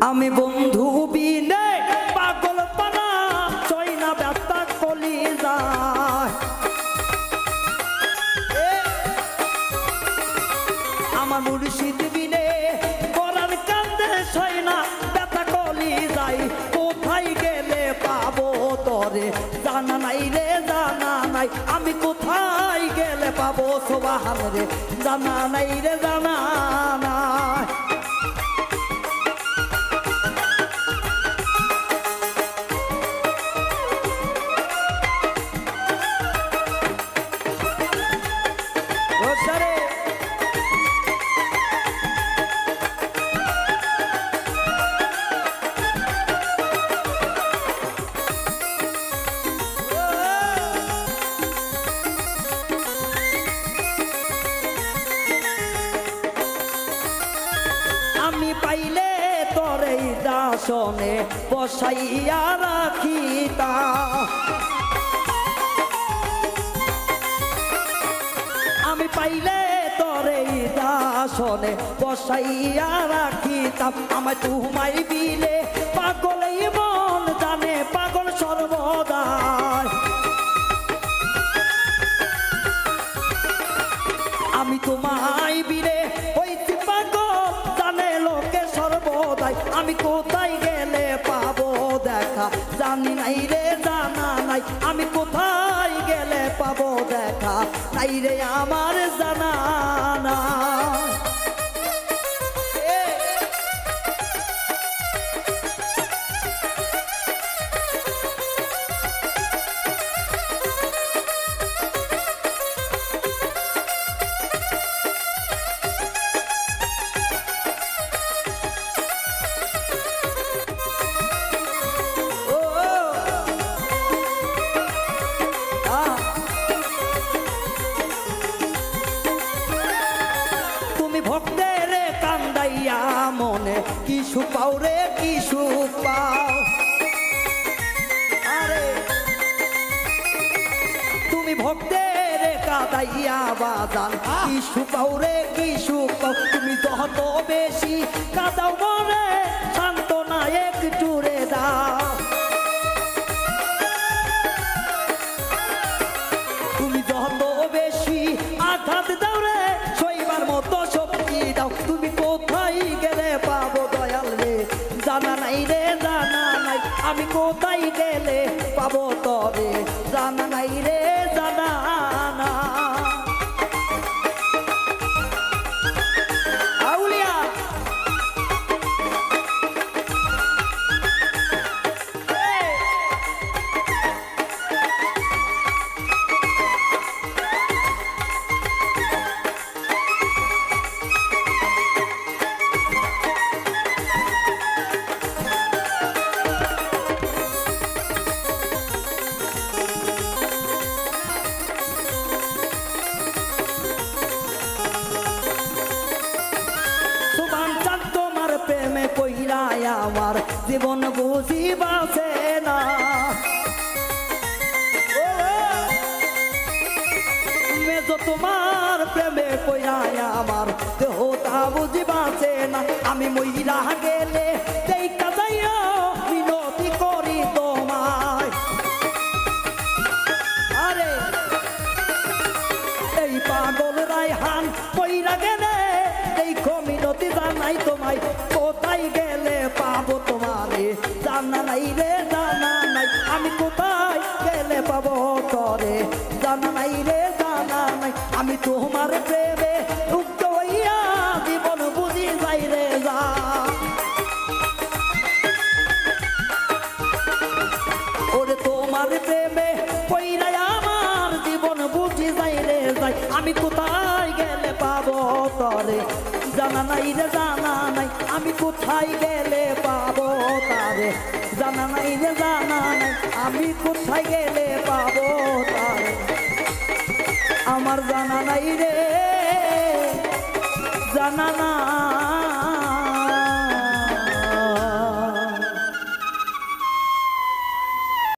আমি বন্ধু বিনে পাগল পানা চই না ব্যথা কলি যায় আমার মুর্শিদ বিনে কোরআন কান্দে সই না ব্যথা কলি যায় কোথায় গেলে পাবো তরে জানা নাই রে জানা নাই আমি কোথায় গেলে পাবো সুবহান রে জানা নাই রে জানা নাই আমি পাইলে তোরে দাসনে বসাইয়া রাখিতা আমি পাইলে তোরে দাসনে বসাইয়া রাখিতাম আমায় তোমায় বিলে পাগলেই মন জানে পাগল সর্বদাই আমি তোমায় বিলে হইতে পাগল জানে লোকে সর্বদাই আমি কোথায় গেলে পাবো দেখা জানি নাই রে জানা নাই আমি কোথায় গেলে পাবো দেখা নাই রে আমার জানা নাই ভক্তের কান্দাইয়া মনে কি সুপাও রে কি সুপাও আরে তুমি ভক্তের কাঁদাইয়া বাজান কি সুপাও রে কি সুপাও তুমি যত বেশি কাঁদাও মনে সান্ত্বনা একটু রে দাও তুমি যত বেশি আঘাত দাও রে সইবার মতো শক্তি দাও তুমি কোথায় গেলে পাবো দয়াল রে জানা নাই রে জানা নাই আমি কোথায় গেলে পাবো তবে জানা নাই রে জানা না আউলিয়া প্রেমে কইরাই আমার জীবন বুঝিবাছে না মেজো তোমার প্রেমে কইরাই আমার দেহটা বুঝিবাছে না আমি মইরা গেলে দেখা যাইয়া মিনতি করি তোমায় আরে এই পাগল রায়হান কইরা গেলে দেখো মিনতি জানাই তোমায় কোথায় গেলে পাবো তোমারে জানা নাই রে জানা নাই আমি কোথায় গেলে পাবো তরে জানা নাই রে জানা নাই আমি তোমার প্রেমে মুগ্ধ হইয়া জীবন বুঝি যাই রে যা ওরে তোমার প্রেমে কইরা আমার জীবন বুঝি যাই রে যাই আমি কোথায় গেলে পাবো তরে জানা নাই রে জানা নাই আমি কোথায় গেলে পাবো তারে জানা নাই রে জানা নাই আমি কোথায় গেলে পাবো তারে আমার জানা নাই রে জানা না